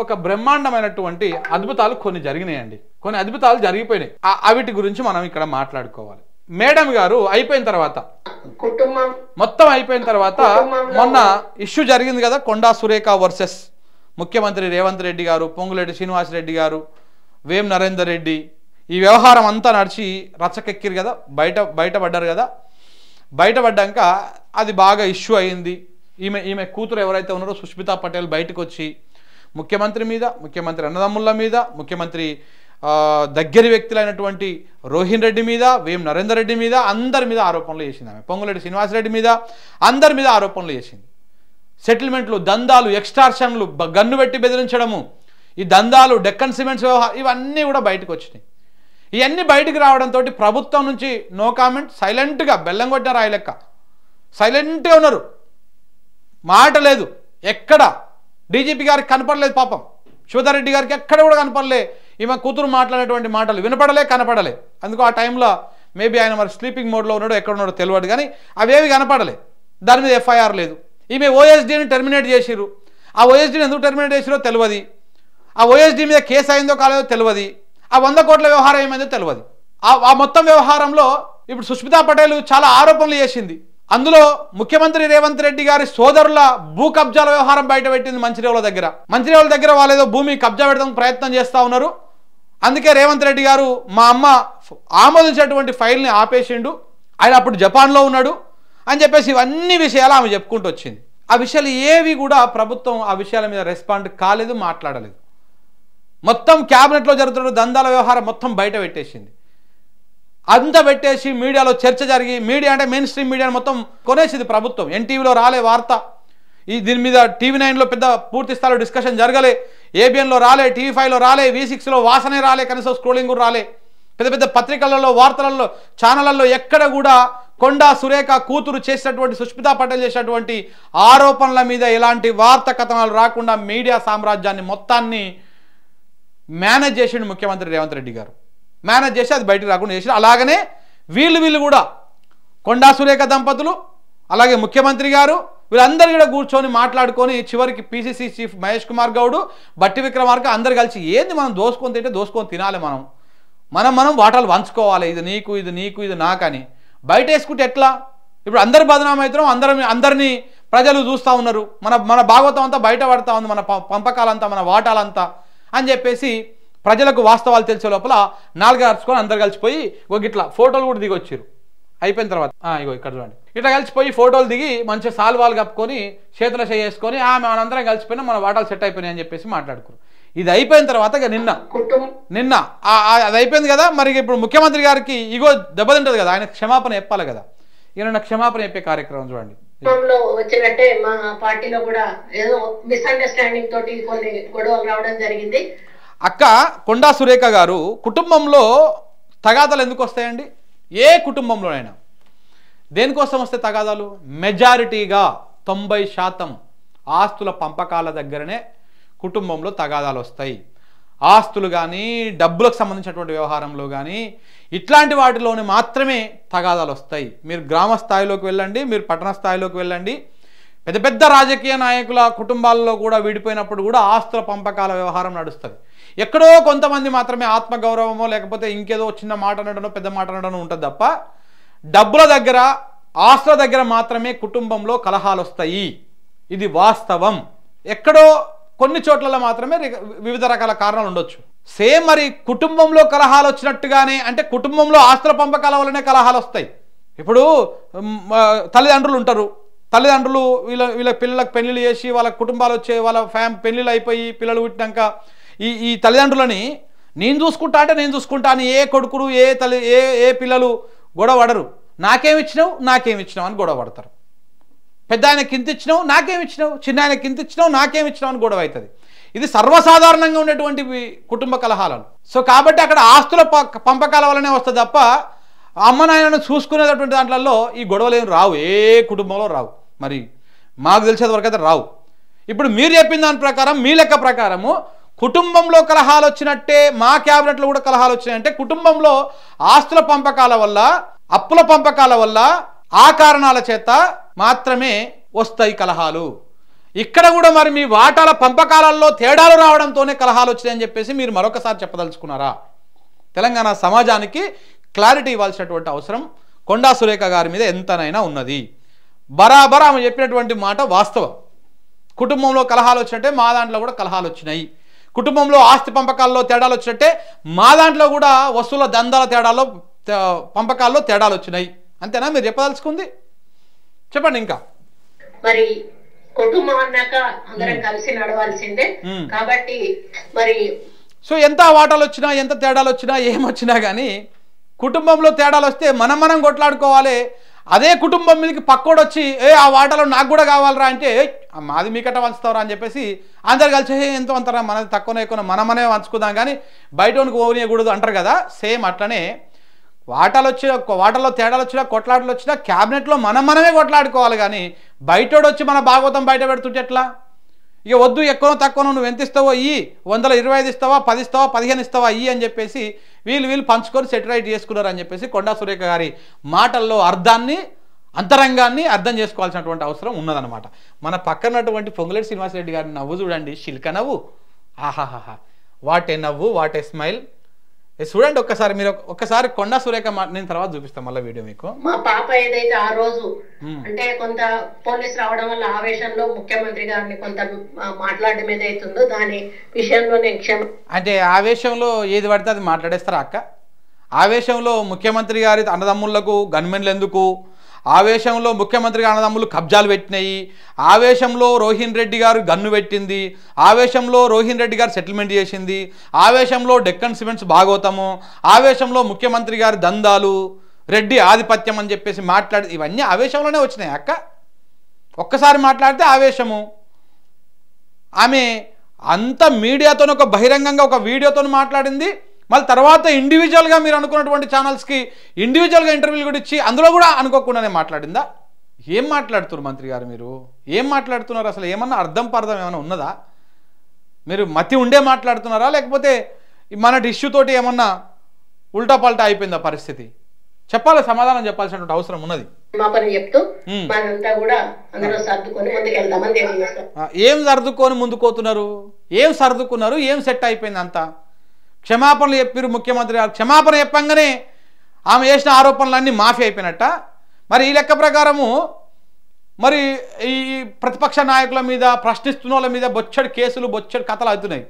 ఒక బ్రహ్మాండమైనటువంటి అద్భుతాలు కొన్ని జరిగినాయండి, కొన్ని అద్భుతాలు జరిగిపోయినాయి. అవిటి గురించి మనం ఇక్కడ మాట్లాడుకోవాలి. మేడం గారు అయిపోయిన తర్వాత, మొత్తం అయిపోయిన తర్వాత మొన్న ఇష్యూ జరిగింది కదా, కొండా సురేఖ వర్సెస్ ముఖ్యమంత్రి రేవంత్ రెడ్డి గారు, పొంగులేటి శ్రీనివాసరెడ్డి గారు, వేం నరేందర్ రెడ్డి, ఈ వ్యవహారం అంతా నడిచి రచ్చకెక్కిరు కదా, బయటపడ్డారు కదా. బయటపడ్డాక అది బాగా ఇష్యూ అయింది. ఈమె కూతురు ఎవరైతే ఉన్నారో సుష్మితా పటేల్ బయటకు వచ్చి ముఖ్యమంత్రి మీద, ముఖ్యమంత్రి అన్నదమ్ముల మీద, ముఖ్యమంత్రి దగ్గరి వ్యక్తులైనటువంటి రోహిన్ రెడ్డి మీద, వేం నరేందర్ రెడ్డి మీద, అందరి మీద ఆరోపణలు చేసింది. ఆమె పొంగులేటి శ్రీనివాసరెడ్డి మీద అందరి మీద ఆరోపణలు చేసింది. సెటిల్మెంట్లు, దందాలు, ఎక్స్టార్షన్లు, గన్ను పెట్టి బెదిరించడము, ఈ దందాలు, డెక్కన్ సిమెంట్స్ వ్యవహారం, ఇవన్నీ కూడా బయటకు వచ్చినాయి. ఇవన్నీ బయటకు రావడంతో ప్రభుత్వం నుంచి నో కామెంట్, సైలెంట్గా బెల్లం కొట్టిన రాయి లెక్క సైలెంట్గా ఉన్నారు. మాట లేదు. ఎక్కడ డీజీపీ గారికి కనపడలేదు, పాపం శివధర్ గారికి ఎక్కడ కూడా కనపడలే. ఈమె కూతురు మాట్లాడేటువంటి మాటలు వినపడలే, కనపడలే. అందుకు ఆ టైంలో మేబీ ఆయన మరి స్లీపింగ్ మోడ్లో ఉన్నాడో ఎక్కడ ఉన్నాడో తెలియదు, కానీ అవేవి కనపడలే. దాని మీద ఎఫ్ఐఆర్ లేదు. ఈమె ఓఎస్డీని టెర్మినేట్ చేసిరు. ఆ ఓఎస్డీని ఎందుకు టెర్మినేట్ చేసిరో తెలియదు. ఆ ఓఎస్డీ మీద కేసు అయిందో కాలేదో తెలియదు. ఆ 100 కోట్ల వ్యవహారం ఏమైందో తెలియదు. ఆ మొత్తం వ్యవహారంలో ఇప్పుడు సుష్మితా పటేల్ చాలా ఆరోపణలు చేసింది. అందులో ముఖ్యమంత్రి రేవంత్ రెడ్డి గారి సోదరుల భూ కబ్జాల వ్యవహారం బయట పెట్టింది. మంచిర్యాల దగ్గర వాళ్ళేదో భూమి కబ్జా పెట్టడానికి ప్రయత్నం చేస్తూ ఉన్నారు. అందుకే రేవంత్ రెడ్డి గారు మా అమ్మ ఆమోదించినటువంటి ఫైల్ని ఆపేసిండు, ఆయన అప్పుడు జపాన్లో ఉన్నాడు అని చెప్పేసి ఇవన్నీ విషయాలు ఆమె చెప్పుకుంటూ వచ్చింది. ఆ విషయాలు ఏవి కూడా ప్రభుత్వం ఆ విషయాల మీద రెస్పాండ్ కాలేదు, మాట్లాడలేదు. మొత్తం క్యాబినెట్లో జరుగుతున్న దందాల వ్యవహారం మొత్తం బయట పెట్టేసింది. అంతా పెట్టేసి మీడియాలో చర్చ జరిగి, మీడియా అంటే మెయిన్ స్ట్రీమ్ మీడియాని మొత్తం కొనేసింది ప్రభుత్వం. ఎన్టీవీలో రాలే వార్త, దీని మీద టీవీ9లో పెద్ద పూర్తి స్థాయిలో డిస్కషన్ జరగలే, ఏబిఎన్లో రాలే, టీవీ5లో రాలే, V6లో వాసనే రాలే, కనీసం స్క్రోలింగ్ కూడా రాలే. పెద్ద పెద్ద పత్రికలలో, వార్తలలో, ఛానళ్లలో ఎక్కడ కూడా కొండా సురేఖ కూతురు చేసినటువంటి, సుష్మితా పటేల్ చేసినటువంటి ఆరోపణల మీద ఎలాంటి వార్త కథనాలు రాకుండా మీడియా సామ్రాజ్యాన్ని మొత్తాన్ని మేనేజ్ చేసిండు ముఖ్యమంత్రి రేవంత్ రెడ్డి గారు. మేనేజ్ చేసి అది బయటకు రాకుండా చేసి, అలాగనే వీళ్ళు కూడా కొండా సురేఖ దంపతులు, అలాగే ముఖ్యమంత్రి గారు, వీళ్ళందరూ కూడా కూర్చొని మాట్లాడుకొని చివరికి పిసిసి చీఫ్ మహేష్ కుమార్ గౌడ్, బట్టి విక్రమార్క అందరు కలిసి ఏంది మనం దోసుకొని తింటే దోసుకొని తినాలి, మనం వాటాలు పంచుకోవాలి, ఇది నీకు ఇది నీకు ఇది నాకని బయట వేసుకుంటే ఎట్లా? ఇప్పుడు అందరు బదనాం అవుతున్నాం, అందరినీ ప్రజలు చూస్తూ ఉన్నారు, మన భాగవతం అంతా బయట పడతా ఉంది, మన పంపకాలంతా, మన వాటాలంతా అని చెప్పేసి ప్రజలకు వాస్తవాలు తెలిసే లోపల 4 అరుచుకొని అందరు కలిసిపోయి ఇట్లా ఫోటోలు కూడా దిగొచ్చారు. అయిపోయిన తర్వాత ఇగో ఇక్కడ చూడండి, ఇట్లా కలిసిపోయి ఫోటోలు దిగి మంచిగా సాల్వాలు కప్పుకొని చేతుల చేసుకొని మనందరం కలిసిపోయినా మన వాటాలు సెట్ అయిపోయినాయి అని చెప్పేసి మాట్లాడుకున్నారు. ఇది అయిపోయిన తర్వాత నిన్న అది అయిపోయింది కదా, మరి ఇప్పుడు ముఖ్యమంత్రి గారికి ఇగో దెబ్బతింటది కదా, ఆయన క్షమాపణ చెప్పాలి కదా. ఈయన క్షమాపణ చెప్పే కార్యక్రమం చూడండి. వచ్చినట్టే మా పార్టీలో కూడా ఏదో మిస్అండర్స్టాండింగ్ తోటి కొన్ని గొడవలు రావడం జరిగింది. అక్క కొండా సురేఖ గారు, కుటుంబంలో తగాదాలు ఎందుకు వస్తాయండి? ఏ కుటుంబంలోనైనా దేనికోసం వస్తే తగాదాలు? మెజారిటీగా 90% ఆస్తుల పంపకాల దగ్గరనే కుటుంబంలో తగాదాలు వస్తాయి. ఆస్తులు కానీ, డబ్బులకు సంబంధించినటువంటి వ్యవహారంలో కానీ, ఇట్లాంటి వాటిలోనే మాత్రమే తగాదాలు వస్తాయి. మీరు గ్రామ స్థాయిలోకి వెళ్ళండి, మీరు పట్టణ స్థాయిలోకి వెళ్ళండి, పెద్ద పెద్ద రాజకీయ నాయకుల కుటుంబాల్లో కూడా విడిపోయినప్పుడు కూడా ఆస్తుల పంపకాల వ్యవహారం నడుస్తుంది. ఎక్కడో కొంతమంది మాత్రమే ఆత్మగౌరవమో లేకపోతే ఇంకేదో చిన్న మాట అనడనో పెద్ద మాట అనడనో ఉంటుంది తప్ప, డబ్బుల దగ్గర, ఆస్తుల దగ్గర మాత్రమే కుటుంబంలో కలహాలు వస్తాయి. ఇది వాస్తవం. ఎక్కడో కొన్ని చోట్ల మాత్రమే వివిధ రకాల కారణాలు ఉండొచ్చు. సేమ్ మరి కుటుంబంలో కలహాలు వచ్చినట్టుగానే, అంటే కుటుంబంలో ఆస్తుల పంపకాల వల్లనే కలహాలు వస్తాయి. ఇప్పుడు తల్లిదండ్రులు ఉంటారు, తల్లిదండ్రులు వీళ్ళ పిల్లలకు పెళ్లిళ్ళు చేసి వాళ్ళ కుటుంబాలు వచ్చే వాళ్ళ పెళ్లిళ్ళు అయిపోయి పిల్లలు పుట్టినాక ఈ తల్లిదండ్రులని నేను చూసుకుంటా అంటే నేను చూసుకుంటా అని ఏ కొడుకులు ఏ పిల్లలు గొడవ పడరు. నాకేమిచ్చినావు అని గొడవ పడతారు. పెద్ద ఆయనకి ఇంత ఇచ్చినావు, నాకేమిచ్చినావు, చిన్న ఆయనకి ఇంత ఇచ్చినావు, నాకేమిచ్చినావు అని గొడవ అవుతుంది. ఇది సర్వసాధారణంగా ఉండేటువంటి కుటుంబ కలహాలను. సో కాబట్టి అక్కడ ఆస్తుల పంపకాల వల్లనే వస్తుంది తప్ప అమ్మ నాయనను చూసుకునేటటువంటి దాంట్లో ఈ గొడవలు ఏం రావు, ఏ కుటుంబంలో రావు. మరి మాకు తెలిసేది వరకు అయితే రావు. ఇప్పుడు మీరు చెప్పిన దాని ప్రకారం, మీ లెక్క ప్రకారము కుటుంబంలో కలహాలు వచ్చినట్టే మా క్యాబినెట్లో కూడా కలహాలు వచ్చినాయంటే కుటుంబంలో ఆస్తుల పంపకాల వల్ల, అప్పుల పంపకాల వల్ల, ఆ కారణాల చేత మాత్రమే వస్తాయి కలహాలు. ఇక్కడ కూడా మరి మీ వాటాల పంపకాలలో తేడాలు రావడంతోనే కలహాలు వచ్చాయని చెప్పేసి మీరు మరొకసారి చెప్పదలుచుకున్నారా? తెలంగాణ సమాజానికి క్లారిటీ ఇవ్వాల్సినటువంటి అవసరం కొండా సురేఖ గారి మీద ఎంతనైనా ఉన్నది. బరాబర్ ఆమె చెప్పినటువంటి మాట వాస్తవం. కుటుంబంలో కలహాలు వచ్చినట్టే మా దాంట్లో కూడా కలహాలు వచ్చినాయి. కుటుంబంలో ఆస్తి పంపకాల్లో తేడాలు వచ్చినట్టే మా దాంట్లో కూడా వస్తువుల దందాల తేడాల్లో పంపకాల్లో తేడాలు వచ్చినాయి. అంతేనా మీరు చెప్పదలుచుకుంది? చెప్పండి. ఇంకా మరి కుటుంబం అన్నాక అందరం కలిసి నడవాల్సిందే కాబట్టి మరి సో ఎంత వాటాలు వచ్చినా ఎంత తేడాలు వచ్చినా ఏమొచ్చినా కానీ కుటుంబంలో తేడాలు వస్తే మనం కొట్లాడుకోవాలి. అదే కుటుంబం మీదకి పక్కోడు వచ్చి ఆ వాటాలో నాకు కూడా కావాలరా అంటే మాది మీకట వంచుతావరా అని చెప్పేసి అందరు కలిసి ఎంతో అంటారా మనది తక్కువనే ఎక్కువ మనమనే వంచుకుందాం కానీ బయటోనికి ఓనియకూడదు అంటారు కదా. సేమ్ అట్లనే వాటాల్లో తేడాలు వచ్చినా కొట్లాటలు వచ్చినా క్యాబినెట్లో మనమే కొట్లాడుకోవాలి కానీ బయటోడు వచ్చి మన భాగవతం బయట పెడుతుంటే ఎట్లా? ఇక వద్దు ఎక్కువనో తక్కువనో నువ్వు ఎంత ఇస్తావో 125 ఇస్తావా 10 ఇస్తావా 15 ఇస్తావా అని చెప్పేసి వీళ్ళు పంచుకొని సెటిలైట్ చేసుకున్నారు అని చెప్పేసి కొండా సురేఖ గారి మాటల్లో అంతరంగాన్ని అర్థం చేసుకోవాల్సినటువంటి అవసరం ఉన్నదన్నమాట. మన పక్కనటువంటి పొంగులేటి శ్రీనివాసరెడ్డి గారి నవ్వు చూడండి, శిల్క నవ్వు. ఆహాహాహా, వాటే నవ్వు, వాటే స్మైల్. చూడండి ఒక్కసారి, మీరు ఒక్కసారి కొండా సురేఖ నేను తర్వాత చూపిస్తాను మళ్ళీ వీడియో మీకు. మా పాప ఏదైతే ఆ రోజు అంటే కొంత పోలీస్ రావడం వల్ల ఆవేశంలో ముఖ్యమంత్రి గారిని కొంత మాట్లాడడం ఏదైతుందో దాని విషయంలో నేను అంటే ఆవేశంలో ఏది పడితే అది మాట్లాడేస్తారా అక్క? ఆవేశంలో ముఖ్యమంత్రి గారి అన్నదమ్ములకు గన్మెన్లు ఎందుకు? ఆవేశంలో ముఖ్యమంత్రి గారి అన్నదమ్ములు కబ్జాలు పెట్టినాయి. ఆవేశంలో రోహిన్ రెడ్డి గారు గన్ను పెట్టింది. ఆవేశంలో రోహిన్ రెడ్డి గారు సెటిల్మెంట్ చేసింది. ఆవేశంలో డెక్కన్ సిమెంట్స్ భాగవతము. ఆవేశంలో ముఖ్యమంత్రి గారి దందాలు, రెడ్డి ఆధిపత్యం అని చెప్పేసి మాట్లాడి ఇవన్నీ ఆవేశంలోనే వచ్చినాయి అక్క. ఒక్కసారి మాట్లాడితే ఆవేశము. ఆమె అంత మీడియాతో ఒక బహిరంగంగా ఒక వీడియోతో మాట్లాడింది. మళ్ళీ తర్వాత ఇండివిజువల్గా మీరు అనుకున్నటువంటి ఛానల్స్కి ఇండివిజువల్గా ఇంటర్వ్యూలు కూడా ఇచ్చి అందులో కూడా అనుకోకుండానే మాట్లాడిందా? ఏం మాట్లాడుతున్నారు మంత్రి గారు? మీరు ఏం మాట్లాడుతున్నారు అసలు? ఏమన్నా అర్థం ఏమైనా ఉన్నదా? మీరు మతి ఉండే మాట్లాడుతున్నారా లేకపోతే మన ఇష్యూ తోటి ఏమన్నా ఉల్టా పల్టా అయిపోయిందా పరిస్థితి? చెప్పాలి, సమాధానం చెప్పాల్సినటువంటి అవసరం ఉన్నది. ఏం సర్దుకొని ముందుకోతున్నారు? ఏం సర్దుకున్నారు? ఏం సెట్ అయిపోయింది అంతా? క్షమాపణలు చెప్పారు ముఖ్యమంత్రి గారు. క్షమాపణ చెప్పంగానే ఆమె చేసిన ఆరోపణలన్నీ మాఫీ అయిపోయినట్ట. మరి ఈ లెక్క ప్రకారము మరి ఈ ప్రతిపక్ష నాయకుల మీద ప్రశ్నిస్తున్న వాళ్ళ మీద బొచ్చడి కేసులు బొచ్చడి కథలు అవుతున్నాయి.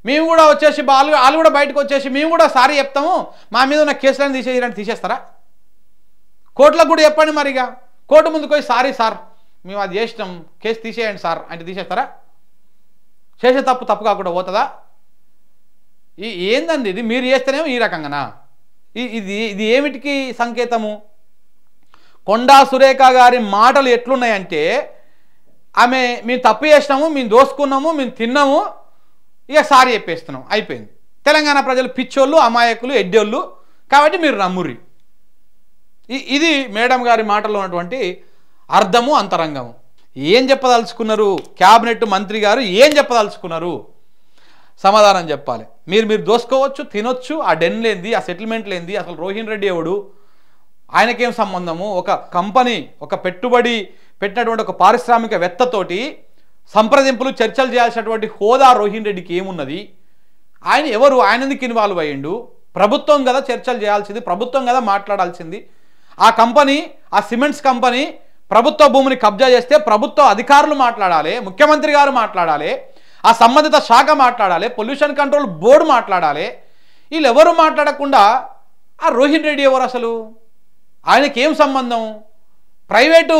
మేము కూడా వచ్చేసి వాళ్ళు కూడా బయటకు వచ్చేసి మేము కూడా సారీ చెప్తాము, మా మీద ఉన్న కేసులను తీసేయాలంటే తీసేస్తారా? కోర్టులకు కూడా చెప్పండి. మరిగా కోర్టు ముందుకు పోయి సారీ సార్ మేము అది చేసినాం, కేసు తీసేయండి సార్ అంటే తీసేస్తారా? చేసే తప్పు కాకుండా పోతుందా? ఏందండి ఇది? మీరు చేస్తేనేమో ఈ రకంగానా? ఇది ఏమిటికి సంకేతము? కొండా సురేఖ గారి మాటలు ఎట్లున్నాయంటే ఆమె మేము తప్పు చేసినాము, మేము దోసుకున్నాము, మేము తిన్నాము, ఇక సారీ చెప్పేస్తున్నాం, అయిపోయింది. తెలంగాణ ప్రజలు పిచ్చోళ్ళు, అమాయకులు, ఎడ్డోళ్ళు కాబట్టి మీరు నమ్ముర్రి. ఇది మేడం గారి మాటలో ఉన్నటువంటి అర్థము అంతరంగము. ఏం చెప్పదలుచుకున్నారు? క్యాబినెట్ మంత్రి గారు ఏం చెప్పదలుచుకున్నారు? సమాధానం చెప్పాలి. మీరు దోసుకోవచ్చు, తినొచ్చు. ఆ డెన్ లేంది, ఆ సెటిల్మెంట్ లేంది, అసలు రోహిన్ రెడ్డి ఎవడు, ఆయనకేం సంబంధము? ఒక కంపెనీ, ఒక పెట్టుబడి పెట్టినటువంటి ఒక పారిశ్రామికవేత్తతోటి సంప్రదింపులు చర్చలు చేయాల్సినటువంటి హోదా రోహిన్ రెడ్డికి ఏమున్నది? ఆయన ఎవరు? ఆయన ఎందుకు ఇన్వాల్వ్ అయ్యిండు? ప్రభుత్వం కదా చర్చలు చేయాల్సింది, ప్రభుత్వం కదా మాట్లాడాల్సింది. ఆ కంపెనీ, ఆ సిమెంట్స్ కంపెనీ ప్రభుత్వ భూమిని కబ్జా చేస్తే ప్రభుత్వ అధికారులు మాట్లాడాలి, ముఖ్యమంత్రి గారు మాట్లాడాలి, ఆ సంబంధిత శాఖ మాట్లాడాలి, పొల్యూషన్ కంట్రోల్ బోర్డు మాట్లాడాలి. వీళ్ళు ఎవరు మాట్లాడకుండా ఆ రోహిన్ రెడ్డి ఎవరు అసలు? ఆయనకేం సంబంధం? ప్రైవేటు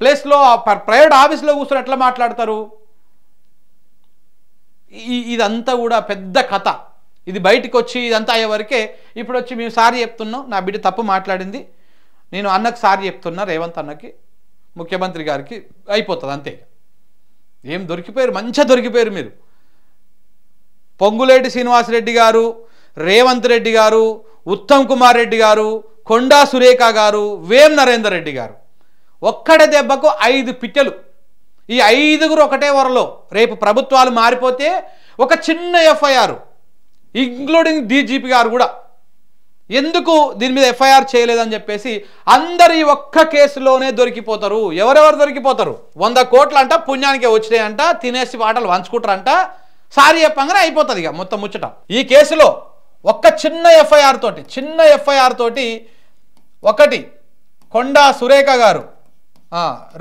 ప్లేస్లో ప్రైవేట్ ఆఫీస్లో కూర్చొని ఎట్లా మాట్లాడతారు? ఇదంతా కూడా పెద్ద కథ. ఇది బయటికి వచ్చి ఇదంతా అయ్యేవరకే ఇప్పుడు వచ్చి మేము సారీ చెప్తున్నాం, నా బిడ్డ తప్పు మాట్లాడింది, నేను అన్నకు సారీ చెప్తున్నా, రేవంత్ అన్నకి, ముఖ్యమంత్రి గారికి, అయిపోతుంది అంతే. ఏం దొరికిపోయారు, మంచిగా దొరికిపోయారు మీరు. పొంగులేటి శ్రీనివాసరెడ్డి గారు, రేవంత్ రెడ్డి గారు, ఉత్తమ్ కుమార్ రెడ్డి గారు, కొండా సురేఖ గారు, వేం నరేందర్ రెడ్డి గారు, ఒక్కడే దెబ్బకు 5 పిట్టెలు. ఈ 5గురు ఒకటే వరలో రేపు ప్రభుత్వాలు మారిపోతే ఒక చిన్న ఎఫ్ఐఆర్, ఇంక్లూడింగ్ డీజీపీ గారు కూడా ఎందుకు దీని మీద ఎఫ్ఐఆర్ చేయలేదని చెప్పేసి అందరు ఈ ఒక్క కేసులోనే దొరికిపోతారు. ఎవరెవరు దొరికిపోతారు? 100 కోట్లు అంట పుణ్యానికే వచ్చినాయంట, తినేసి పాటలు వంచుకుంటారంట, సారీ చెప్పంగానే అయిపోతుంది ఇక మొత్తం ముచ్చట. ఈ కేసులో ఒక్క చిన్న ఎఫ్ఐఆర్ తోటి 1 కొండా సురేఖ గారు,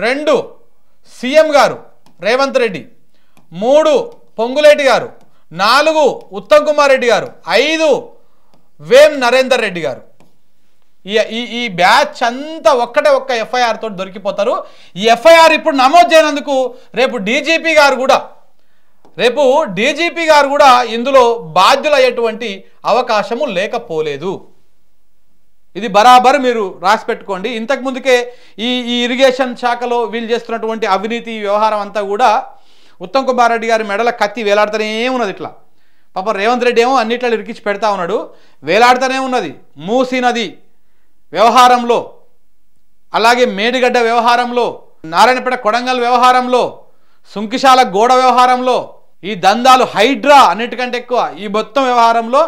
2 సీఎం గారు రేవంత్ రెడ్డి, 3 పొంగులేటి గారు, 4 ఉత్తమ్ కుమార్ రెడ్డి గారు, 5 వేం నరేందర్ రెడ్డి గారు. ఈ బ్యాచ్ అంతా ఒక్క ఎఫ్ఐఆర్ తోటి దొరికిపోతారు. ఈ ఎఫ్ఐఆర్ ఇప్పుడు నమోదు చేయనందుకు రేపు డీజీపీ గారు కూడా ఇందులో బాధ్యులయ్యేటువంటి అవకాశము లేకపోలేదు. ఇది బరాబర్ మీరు రాసి పెట్టుకోండి. ఇంతకు ముందుకే ఈ ఇరిగేషన్ శాఖలో వీళ్ళు చేస్తున్నటువంటి అవినీతి వ్యవహారం అంతా కూడా ఉత్తమ్ కుమార్ రెడ్డి గారి మెడల కత్తి వేలాడుతూనే ఉన్నది. ఇట్లా పాప రేవంత్ రెడ్డి ఏమో అన్నిట్లో ఇరికించి పెడతా ఉన్నాడు, వేలాడుతూనే ఉన్నది. మూసీ నది వ్యవహారంలో, అలాగే మేడిగడ్డ వ్యవహారంలో, నారాయణపేట కొడంగల్ వ్యవహారంలో, సుంకిశాల గోడ వ్యవహారంలో, ఈ దందాలు హైడ్రా అన్నిటికంటే ఎక్కువ ఈ మొత్తం వ్యవహారంలో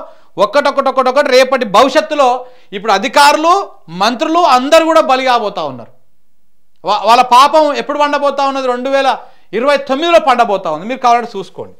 ఒక్కటొక్కటి రేపటి భవిష్యత్తులో ఇప్పుడు అధికారులు మంత్రులు అందరు కూడా బలి కాబోతా ఉన్నారు. వాళ్ళ పాపం ఎప్పుడు పండబోతా ఉన్నది? 2029లో పండబోతా ఉంది. మీరు కావాలంటే చూసుకోండి.